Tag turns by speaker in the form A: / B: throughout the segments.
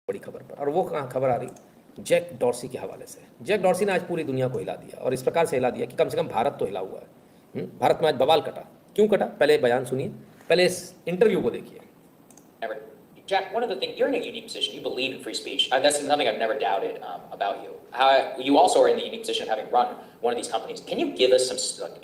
A: बड़ी खबर पर, और वो कहाँ खबर आ रही, जैक डॉर्सी के हवाले से। जैक डॉर्सी ने आज पूरी दुनिया को हिला दिया, और इस प्रकार से हिला दिया कि कम से कम भारत तो हिला हुआ है। भारत में आज बवाल कटा। क्यों कटा, पहले बयान सुनिए, पहले इस इंटरव्यू को देखिए।
B: Jack, one of the things, you're in a unique position. You believe in free speech. That's something I've never doubted about you. You also are in the unique position of having run one of these companies. Can you give us some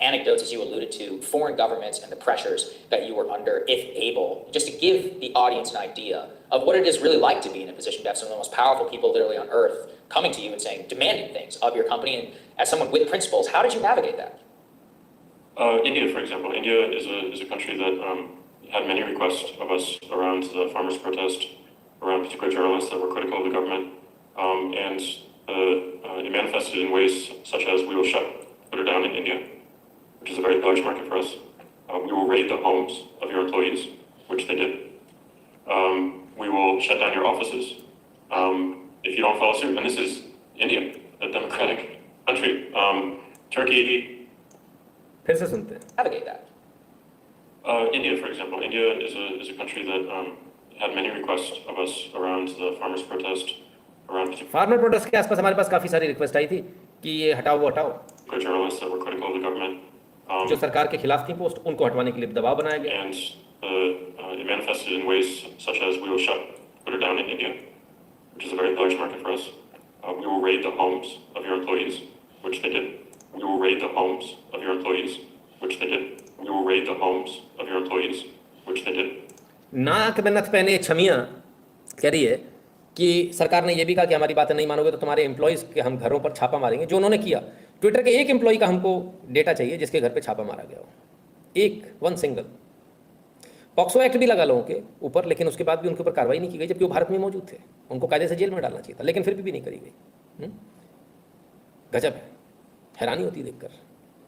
B: anecdotes, as you alluded to, foreign governments and the pressures that you were under, if able, just to give the audience an idea of what it is really like to be in a position to have some of the most powerful people literally on earth coming to you and saying, demanding things of your company, and as someone with principles, how did you navigate that?
C: India, for example. India is a country that had many requests of us around the farmers' protest, around particular journalists that were critical of the government, and it manifested in ways such as we will shut Twitter down in India, which is a very large market for us. We will raid the homes of your employees, which they did. We will shut down your offices if you don't follow suit. And this is India, a democratic country. Turkey.
A: फिर से सुनते हैं।
B: Navigate that.
C: India, for example. India is a country that had many requests of us around the farmers' protest, around
A: farmer protest के आसपास हमारे पास काफ़ी सारी request आई थी कि ये हटाओ वो हटाओ।
C: journalists that were critical of the government.
A: जो सरकार के खिलाफ थी पोस्ट, उनको हटवाने के लिए दबाव बनाया गया।
C: And it manifested in ways such as we will shut Twitter down in India, which is a very large market for us. We will raid the homes of your employees, which they did. We will raid the homes of your employees, which they did. We will raid the homes of your employees, which they did.
A: नाक में नथ पहने छमिया कह रही है कि सरकार ने यह भी कहा कि हमारी बातें नहीं मानोगे तो तुम्हारे एम्प्लॉयज़ के हम घरों पर छापा मारेंगे, जो उन्होंने किया। ट्विटर के एक एम्प्लॉय का हमको डेटा चाहिए जिसके घर पे छापा मारा गया हो, वन सिंगल। पॉक्सो एक्ट भी लगा लोगों के ऊपर, लेकिन उसके बाद भी उनके ऊपर कार्रवाई नहीं की गई, जबकि वो भारत में मौजूद थे। उनको कायदे से जेल में डालना चाहिए था, लेकिन फिर भी नहीं करी गई। गजब है, हैरानी होती है देखकर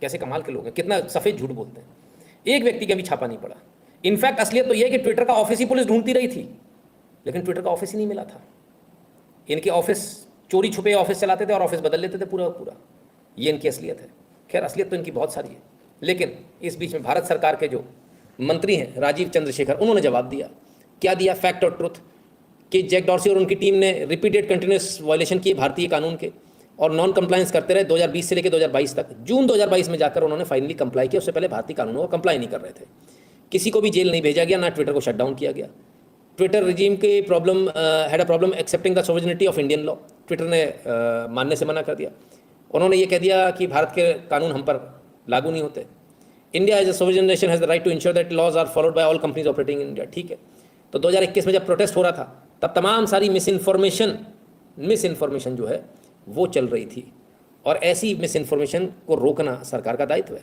A: कैसे कमाल के लोग हैं, कितना सफ़ेद झूठ बोलते हैं। एक व्यक्ति का भी छापा नहीं पड़ा। इनफैक्ट असलियत तो यह है कि ट्विटर का ऑफिस ही पुलिस ढूंढती रही थी, लेकिन ट्विटर का ऑफिस ही नहीं मिला था। इनके ऑफिस चोरी छुपे ऑफिस चलाते थे और ऑफिस बदल लेते थे पूरा पूरा। ये इनकी असलियत है। खैर, असलियत तो इनकी बहुत सारी है, लेकिन इस बीच में भारत सरकार के जो मंत्री हैं राजीव चंद्रशेखर, उन्होंने जवाब दिया। क्या दिया? फैक्ट और ट्रुथ कि जैक डॉर्सी और उनकी टीम ने रिपीटेड कंटिन्यूस वायलेशन किए भारतीय कानून के, और नॉन कंप्लायंस करते रहे 2020 से लेकर 2022 तक। जून 2022 में जाकर उन्होंने फाइनली कंप्लाई किया। उससे पहले भारतीय कानूनों को कंप्लाई नहीं कर रहे थे। किसी को भी जेल नहीं भेजा गया, ना ट्विटर को शट डाउन किया गया। ट्विटर रिजीम के had a problem accepting the sovereignty of Indian law. Twitter ने मानने से मना कर दिया। उन्होंने ये कह दिया कि भारत के कानून हम पर लागू नहीं होते। India as a sovereign nation has the right to ensure that laws are followed by all companies operating in India. ठीक है, तो 2021 में जब प्रोटेस्ट हो रहा था, तब तमाम सारी मिस इन्फॉर्मेशन जो है वो चल रही थी, और ऐसी मिस इन्फॉर्मेशन को रोकना सरकार का दायित्व है,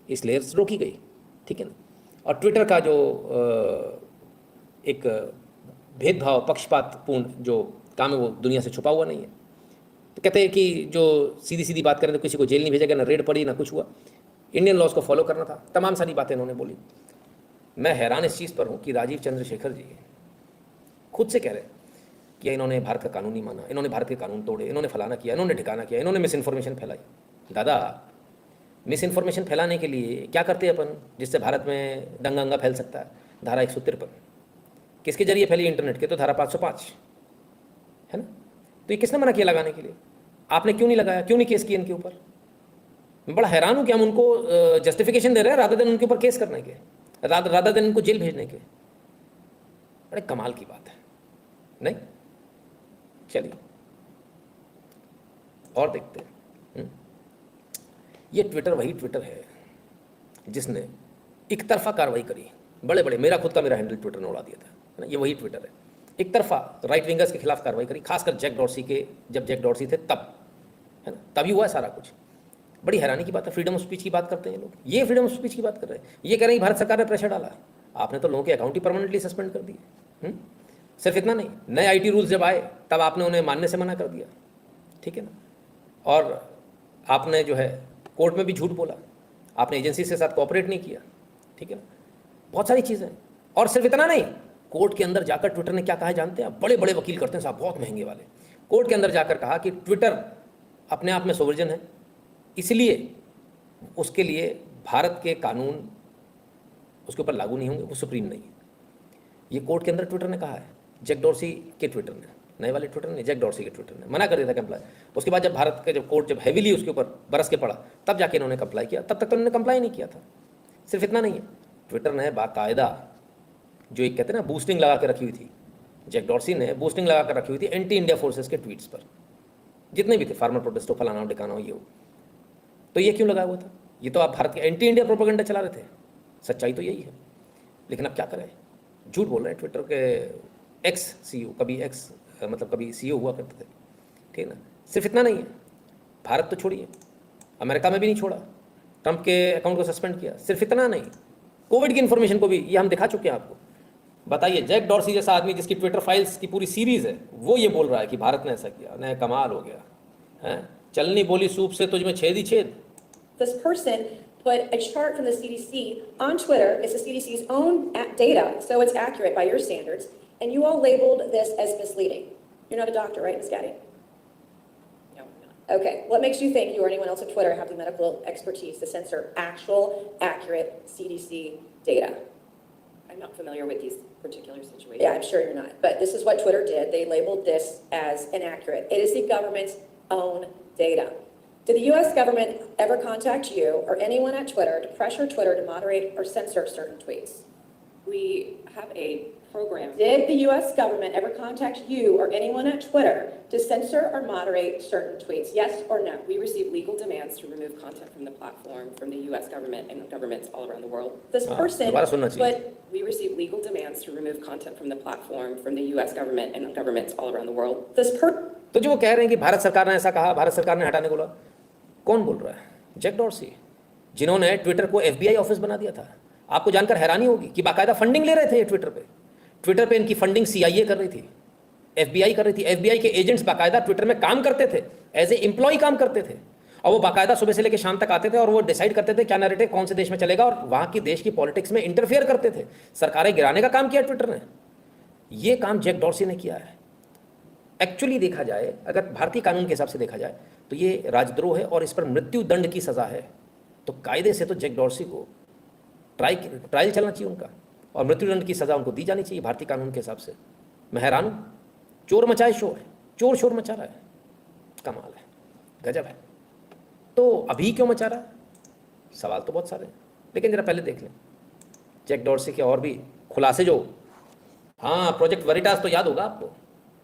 A: इसलिए रोकी गई। ठीक है ना। और ट्विटर का जो एक भेदभाव, पक्षपातपूर्ण जो काम है, वो दुनिया से छुपा हुआ नहीं है। तो कहते हैं कि जो सीधी सीधी बात करें तो किसी को जेल नहीं भेजा गया, ना रेड पड़ी, ना कुछ हुआ। इंडियन लॉज को फॉलो करना था। तमाम सारी बातें इन्होंने बोली। मैं हैरान इस चीज़ पर हूँ कि राजीव चंद्रशेखर जी खुद से कह रहे हैं कि इन्होंने भारत का कानून नहीं माना, इन्होंने भारत के कानून तोड़े, इन्होंने फलाना किया, इन्होंने ठिकाना किया, इन्होंने मिस इन्फॉर्मेशन फैलाई। दादा, मिस इन्फॉर्मेशन फैलाने के लिए क्या करते हैं अपन, जिससे भारत में दंगा फैल सकता है? धारा 153 किसके जरिए फैली? इंटरनेट के, तो धारा 505 है ना। तो ये किसने मना किया लगाने के लिए? आपने क्यों नहीं लगाया, क्यों नहीं केस किया इनके ऊपर? मैं बड़ा हैरान हूँ कि हम उनको जस्टिफिकेशन दे रहे हैं रादर देन उनके ऊपर केस करने के, रादर देन उनको जेल भेजने के। बड़े कमाल की बात है, नहीं? चलिए और देखते हैं। ये ट्विटर वही ट्विटर है जिसने एक तरफा कार्रवाई करी। बड़े बड़े, मेरा खुद का मेरा हैंडल ट्विटर ने उड़ा दिया था, है ना। ये वही ट्विटर है, एक तरफा राइट विंगर्स के खिलाफ कार्रवाई करी, खासकर जैक डॉर्सी के, जब जैक डॉर्सी थे तब, है ना, तभी हुआ है सारा कुछ। बड़ी हैरानी की बात है। फ्रीडम ऑफ स्पीच की बात करते हैं लोग, ये फ्रीडम ऑफ स्पीच की बात कर रहे हैं। ये कह रहे हैं भारत सरकार ने प्रेशर डाला। आपने तो लोगों के अकाउंट ही परमानेंटली सस्पेंड कर दिए। सिर्फ इतना नहीं, नए आईटी रूल्स जब आए तब आपने उन्हें मानने से मना कर दिया। ठीक है ना। और आपने जो है कोर्ट में भी झूठ बोला, आपने एजेंसी के साथ कोऑपरेट नहीं किया। ठीक है ना, बहुत सारी चीज़ें। और सिर्फ इतना नहीं, कोर्ट के अंदर जाकर ट्विटर ने क्या कहा है जानते हैं? बड़े बड़े वकील करते हैं साहब, बहुत महंगे वाले। कोर्ट के अंदर जाकर कहा कि ट्विटर अपने आप में सोवरेन है, इसलिए उसके लिए भारत के कानून उसके ऊपर लागू नहीं होंगे, वो सुप्रीम नहीं है। ये कोर्ट के अंदर ट्विटर ने कहा है, जैक डॉर्सी के ट्विटर ने। नए वाले ट्विटर ने, जैक डॉर्सी के ट्विटर ने मना कर दिया था कंप्लाई। उसके बाद जब भारत के जब कोर्ट जब हैवीली उसके ऊपर बरस के पड़ा, तब जाके इन्होंने कंप्लाई किया, तब तक तो उन्होंने कंप्लाई नहीं किया था। सिर्फ इतना नहीं है, ट्विटर ने बाकायदा जो एक कहते हैं ना बूस्टिंग लगा के रखी हुई थी, जैक डॉर्सी ने बूस्टिंग लगा कर रखी हुई थी एंटी इंडिया फोर्सेस के ट्वीट्स पर, जितने भी थे, फार्मर प्रोटेस्ट हो, फलाना हो, ढिकाना हो, ये हो। तो ये क्यों लगा हुआ था? ये तो आप भारत के एंटी इंडिया प्रोपेगेंडा चला रहे थे, सच्चाई तो यही है। लेकिन अब क्या करें, झूठ बोल रहे हैं। ट्विटर के एक्स सीईओ, कभी एक्स मतलब कभी सीईओ हुआ करते थे, ठीक है ना। सिर्फ इतना नहीं है, भारत तो छोड़िए, अमेरिका में भी नहीं छोड़ा, ट्रंप के अकाउंट को सस्पेंड किया। सिर्फ इतना नहीं, कोविड की इन्फॉर्मेशन को भी, ये हम दिखा चुके हैं आपको। बताइए, जैक डॉर्सी जैसा आदमी जिसकी ट्विटर फाइल्स की पूरी सीरीज है, वो ये बोल रहा है कि भारत ने ऐसा किया, नहीं कमाल हो गया है। चलनी बोली सूप से तुझमें छेद ही छेद।
D: This person put a chart from the CDC on Twitter. It's the CDC's own data, so it's accurate by your standards. And you all labeled this as misleading. You're not a doctor, right, Ms. Gaddy?
B: No, no.
D: Okay. What makes you think you or anyone else at Twitter have the medical expertise to censor actual, accurate CDC data?
E: I'm not familiar with these particular situations.
D: Yeah, I'm sure you're not. But this is what Twitter did. They labeled this as inaccurate. It is the government's own data. Did the U.S. government ever contact you or anyone at Twitter to pressure Twitter to moderate or censor certain tweets?
E: We have a program.
D: Did the U.S. government ever contact you or anyone at Twitter to censor or moderate certain tweets? Yes or no?
E: We receive legal demands to remove content from the platform from the U.S. government and governments all around the world.
D: This person
A: दोबारा सुनना चाहिए।
D: put
E: We receive legal demands to remove content from the platform from the U.S. government and governments all around the world.
D: this person.
A: तो जो वो कह रहे हैं कि भारत सरकार ने ऐसा कहा, भारत सरकार ने हटाने को बोला, कौन बोल रहा है? जैक डॉर्सी, जिन्होंने ट्विटर को FBI ऑफिस बना दिया था। आपको जानकर हैरानी होगी कि बाकायदा फंडिंग ले रहे थे ये ट्विटर पे इनकी फंडिंग CIA कर रही थी, FBI कर रही थी। FBI के एजेंट्स बाकायदा ट्विटर में काम करते थे, एज ए एम्प्लॉय काम करते थे, और वो बाकायदा सुबह से लेकर शाम तक आते थे और वो डिसाइड करते थे क्या नैरेटिव कौन से देश में चलेगा, और वहाँ की देश की पॉलिटिक्स में इंटरफेयर करते थे। सरकारें गिराने का काम किया ट्विटर ने, ये काम जैक डॉर्सी ने किया है। एक्चुअली देखा जाए, अगर भारतीय कानून के हिसाब से देखा जाए, तो ये राजद्रोह है और इस पर मृत्यु दंड की सज़ा है। तो कायदे से तो जैक डॉर्सी को ट्रायल चलना चाहिए उनका, और मृत्युदंड की सज़ा उनको दी जानी चाहिए भारतीय कानून के हिसाब से। मैं हैरान हूँ, चोर मचाए शोर, चोर शोर मचा रहा है, कमाल है, गजब है। तो अभी क्यों मचा रहा है? सवाल तो बहुत सारे हैं, लेकिन जरा पहले देख लें जैक डॉर्सी के और भी खुलासे जो, हाँ, प्रोजेक्ट वेरिटास तो याद होगा आपको,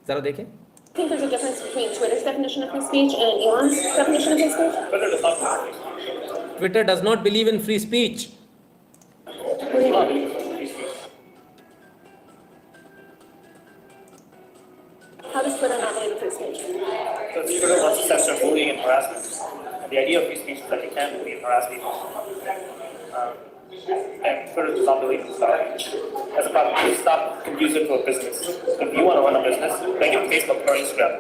A: जरा देखें।
F: I think there's a difference between Twitter's definition of free speech and Elon's definition of free speech.
A: Twitter does not believe in free speech.
F: What do you mean? How does Twitter not believe in free speech?
G: Because Twitter wants to censor bullying and harassment. And the idea of free speech is that you can't bully and harass people. And Twitter does not believe in stuff. That's a problem. It's not conducive to a business. If you want to run a business, like in Facebook or Instagram,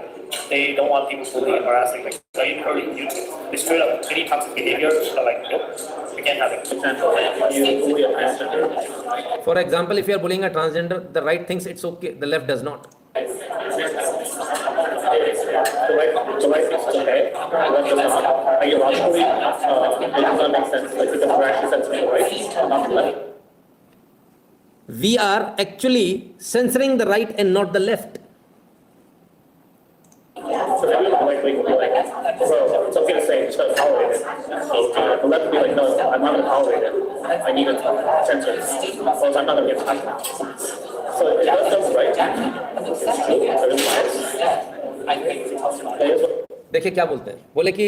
G: they don't want people bullying and harassing. Like, so you heard it, YouTube. They straight up any toxic behavior, they're like, nope, we can't have it. For example, you bully a transgender.
A: For example, if you are bullying a transgender, the right thinks it's okay, the left does not.
G: The right is okay. The left does not. Ideologically, it does not make sense. Like, because we're actually censoring the right, not the left.
A: We are actually censoring the right and not the left.
G: So maybe like, well, it's okay to say just gotta tolerate it. The left would be like, no, I'm not gonna tolerate it. I need to censor it. Otherwise, I'm not gonna get attacked. So it does sound right.
A: देखिए क्या बोलते हैं, बोले कि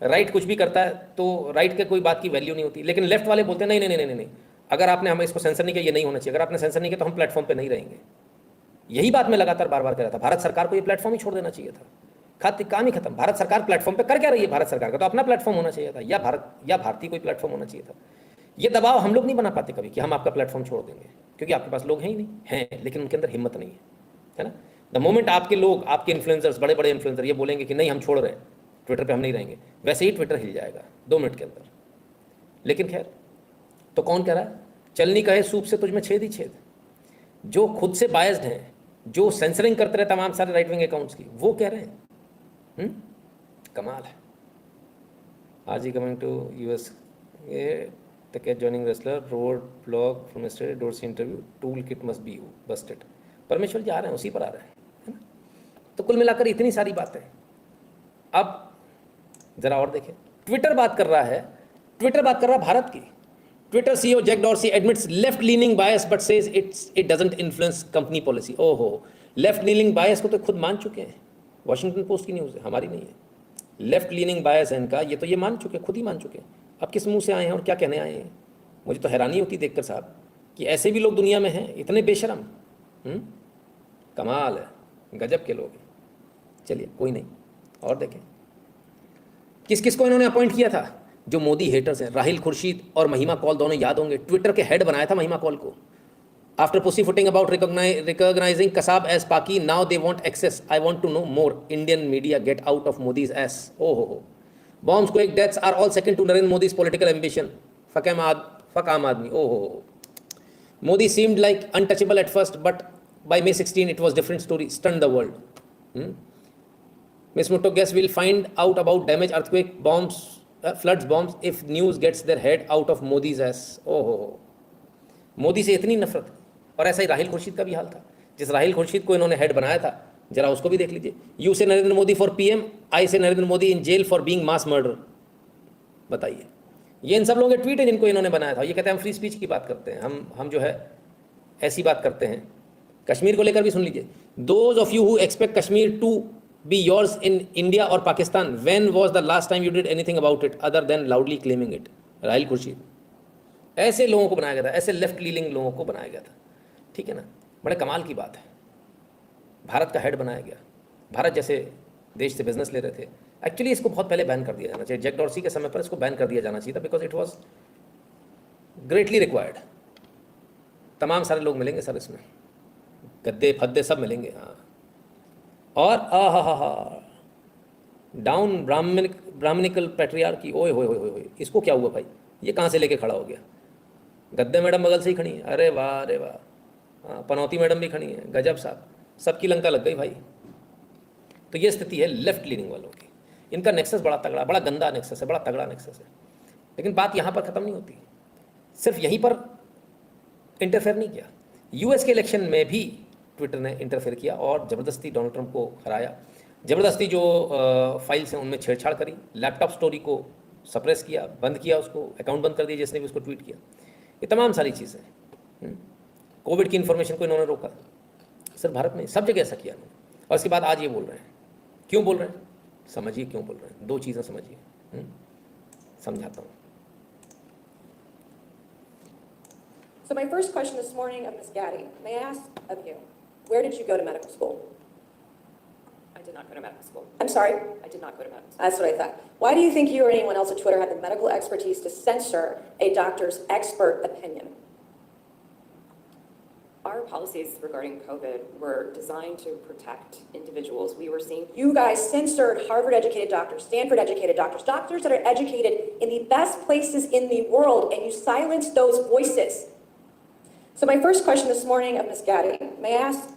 A: right कुछ भी करता है तो राइट के कोई बात की वैल्यू नहीं होती, लेकिन लेफ्ट वाले बोलते हैं नहीं नहीं नहीं नहीं नहीं, अगर आपने हमें इसको सेंसर नहीं किया, ये नहीं होना चाहिए, अगर आपने सेंसर नहीं किया तो हम प्लेटफॉर्म पे नहीं रहेंगे। यही बात मैं लगातार बार बार कह रहा था, भारत सरकार को ये प्लेटफॉर्म ही छोड़ देना चाहिए था। काम ही खत्म। भारत सरकार प्लेटफॉर्म पे कर क्या रही है? भारत सरकार का तो अपना प्लेटफॉर्म होना चाहिए था, या भारतीय कोई प्लेटफॉर्म होना चाहिए था। ये दबाव हम लोग नहीं बना पाते कभी कि हम आपका प्लेटफॉर्म छोड़ देंगे, क्योंकि आपके पास लोग हैं ही नहीं, हैं लेकिन उनके अंदर हिम्मत नहीं है ना। द मोमेंट आपके लोग, आपके इन्फ्लुएंसर्स, बड़े बड़े इन्फ्लुएंसर ये बोलेंगे कि नहीं हम छोड़ रहे हैं, ट्विटर पे हम नहीं रहेंगे, वैसे ही ट्विटर हिल जाएगा 2 मिनट के अंदर। लेकिन खैर, तो कौन कह रहा है? चलनी कहे सूप से तुझ में छेद ही छेद। जो खुद से बायस्ड हैं, जो सेंसरिंग करते रहे तमाम सारे राइट विंग अकाउंट्स की, वो कह रहे हैं। कमाल है। आज ही कमिंग टू US, ये Takech joining wrestler, road blog from yesterday, Dorsey interview, tool kit must be busted. परमेश्वर जी आ रहे हैं, उसी पर आ रहे हैं, है ना। तो कुल मिलाकर इतनी सारी बातें। अब जरा और देखें, ट्विटर बात कर रहा है, ट्विटर बात कर रहा है भारत की। Twitter CEO Jack Dorsey admits left leaning bias but says it doesn't influence company policy. ओहो, लेफ्ट लीनिंग बायस को तो खुद मान चुके हैं, वॉशिंगटन पोस्ट की न्यूज़ है, हमारी नहीं है। लेफ्ट लीनिंग बायस है इनका, ये तो ये मान चुके, खुद ही मान चुके। अब किस मुंह से आए हैं और क्या कहने आए हैं? मुझे तो हैरानी होती देखकर साहब कि ऐसे भी लोग दुनिया में हैं, इतने बेशरम। कमाल है, गजब के लोग हैं। चलिए कोई नहीं, और देखें किस किस को इन्होंने अपॉइंट किया था, जो मोदी हेटर्स हैं। राहिल खुर्शीद और महिमा कौल दोनों याद होंगे, ट्विटर के हेड बनाया था महिमा कौल को। After pussyfooting about recognising Kasab as Paki, now they want access, I want to know more, Indian media get out of Modi's ass. ओहो, bombs quick deaths are all second to Narendra Modi's political ambition, fuck aam aadmi. ओहो, Modi seemed like untouchable at first, but by May 16 it was different story, stunned the world. Ms. Mutto guess we'll find out about damage, earthquake, bombs, floods, bombs if news gets their head out of Modi's ass. Oh, Modi से इतनी नफरत। और ऐसा ही राहिल खुर्शीद का भी हाल था। जिस राहिल खुर्शीद को इन्होंने हेड बनाया था, जरा उसको भी देख लीजिए। You say Narendra Modi for PM, I say Narendra Modi in jail for being mass murder. बताइए, ये इन सब लोगों के ट्वीट है जिनको इन्होंने बनाया था। ये कहते हैं हम फ्री स्पीच की बात करते हैं, हम जो है ऐसी बात करते हैं। कश्मीर को लेकर भी सुन लीजिए। Those of you who expect Kashmir to be yours in India और Pakistan, when was the last time you did anything about it other than loudly claiming it. Rahil Khurshid, ऐसे लोगों को बनाया गया था, ऐसे लेफ्ट लीनिंग लोगों को बनाया गया था। ठीक है ना, बड़े कमाल की बात है। भारत का हेड बनाया गया, भारत जैसे देश से बिजनेस ले रहे थे। एक्चुअली इसको बहुत पहले बैन कर दिया जाना चाहिए, जैक डॉर्सी के समय पर इसको बैन कर दिया जाना चाहिए था, because it was greatly required. तमाम सारे लोग मिलेंगे सर इसमें, गद्दे फद्दे सब मिलेंगे। हाँ, और हा डाउन ब्राह्मणिकल पैट्रियार्की, ओए होए, इसको क्या हुआ भाई? ये कहाँ से लेके खड़ा हो गया? गद्दे मैडम बगल से ही खड़ी है, अरे वाह अरे वाह। हाँ, पनौती मैडम भी खड़ी है, गजब साहब, सबकी लंका लग गई भाई। तो ये स्थिति है लेफ्ट लीनिंग वालों की। इनका नेक्सस बड़ा तगड़ा, बड़ा गंदा नेक्सस है, बड़ा तगड़ा नेक्सस है। लेकिन बात यहाँ पर ख़त्म नहीं होती, सिर्फ यहीं पर इंटरफेयर नहीं किया। यूएस के इलेक्शन में भी ट्विटर ने इंटरफेयर किया और ज़बरदस्ती डोनाल्ड ट्रंप को हराया। ज़बरदस्ती जो फाइल्स हैं उनमें छेड़छाड़ करी, लैपटॉप स्टोरी को सप्रेस किया, बंद किया, उसको अकाउंट बंद कर दिया जिसने भी उसको ट्वीट किया। ये तमाम सारी चीज़ें। कोविड की इन्फॉर्मेशन को इन्होंने रोका, सिर्फ भारत में, सब जगह ऐसा किया इन्होंने। और इसके बाद आज ये बोल रहे हैं, क्यों बोल रहे हैं समझिए, क्यों बोल रहे हैं। दो चीज़ें समझिए, समझाता हूँ।
D: So my first question this morning of Ms. Gaddy, may I ask of you, where did you go to medical school?
E: I did not go to medical school.
D: I'm sorry?
E: I did not go to medical school.
D: That's what I thought. Why do you think you or anyone else at Twitter had the medical expertise to censor a doctor's expert opinion?
E: Our policies regarding COVID were designed to protect individuals. We were seeing
D: You guys censored Harvard-educated doctors, Stanford-educated doctors, doctors that are educated in the best places in the world, and you silenced those voices. So my first question this morning of Ms. Gaddy, may I ask?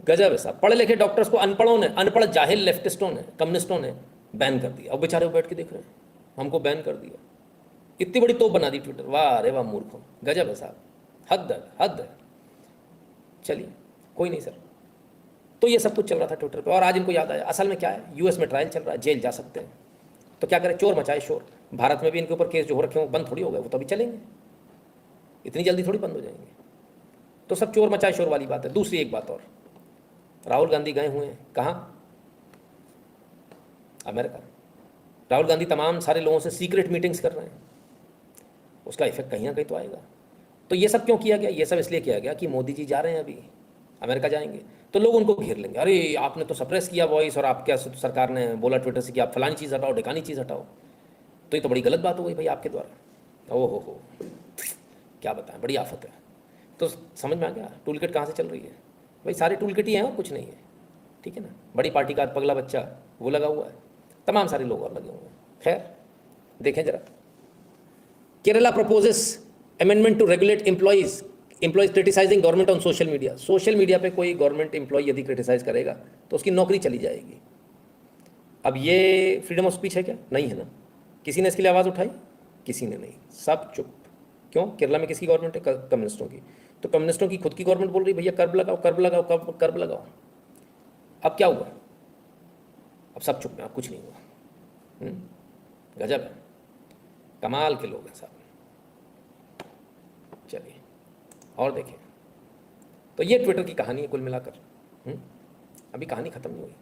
A: गजब है साहब, पढ़े लिखे doctors को अनपढ़ों ने, अनपढ़ जाहिल लेफ्टिस्टों ने, कम्युनिस्टों ने बैन कर दिया। अब बेचारे बैठ के देख रहे हैं, हमको बैन कर दिया। इतनी बड़ी तोप बना दी ट्विटर, वाह अरे वाह मूर्खों, गजब है साहब, हद है। चलिए कोई नहीं सर। तो ये सब कुछ चल रहा था ट्विटर पे, और आज इनको याद आया। असल में क्या है, यूएस में ट्रायल चल रहा है, जेल जा सकते हैं, तो क्या करें, चोर मचाए शोर। भारत में भी इनके ऊपर केस जो हो रखे हैं वो बंद थोड़ी हो गए, वो तो अभी चलेंगे, इतनी जल्दी थोड़ी बंद हो जाएंगे। तो सब चोर मचाए शोर वाली बात है। दूसरी एक बात और, राहुल गांधी गए हुए हैं कहाँ? अमेरिका। राहुल गांधी तमाम सारे लोगों से सीक्रेट मीटिंग्स कर रहे हैं, उसका इफेक्ट कहीं ना कहीं तो आएगा। तो ये सब क्यों किया गया? ये सब इसलिए किया गया कि मोदी जी जा रहे हैं, अभी अमेरिका जाएंगे, तो लोग उनको घेर लेंगे। अरे आपने तो सप्रेस किया वॉइस, और आप क्या सरकार ने बोला ट्विटर से कि आप फलानी चीज़ हटाओ, ढिकानी चीज़ हटाओ, तो ये तो बड़ी गलत बात हो गई भाई आपके द्वारा। ओ हो, क्या बताएं, बड़ी आफत है। तो समझ में आ गया टूल किट कहाँ से चल रही है भाई? सारे टूल किट ही हैं और कुछ नहीं है, ठीक है ना। बड़ी पार्टी का पगला बच्चा वो लगा हुआ है, तमाम सारे लोग और लगे हुए हैं। खैर देखें जरा, Kerala proposes amendment to regulate employees criticising government on social media. Social media पे कोई गवर्नमेंट एम्प्लॉय यदि क्रिटिसाइज करेगा तो उसकी नौकरी चली जाएगी। अब ये फ्रीडम ऑफ स्पीच है क्या? नहीं है ना। किसी ने इसके लिए आवाज़ उठाई? किसी ने नहीं, सब चुप। क्यों? केरला में किसकी गवर्नमेंट है? कम्युनिस्टों की। तो कम्युनिस्टों की खुद की गवर्नमेंट बोल रही भैया कर्ब लगाओ, कर्ब लगाओ, कर्ब लगाओ। अब क्या हुआ? अब सब चुप में, अब कुछ नहीं हुआ। गजब है, कमाल के लोग हैं साहब। चलिए और देखें, तो ये ट्विटर की कहानी है कुल मिलाकर। अभी कहानी खत्म नहीं हुई।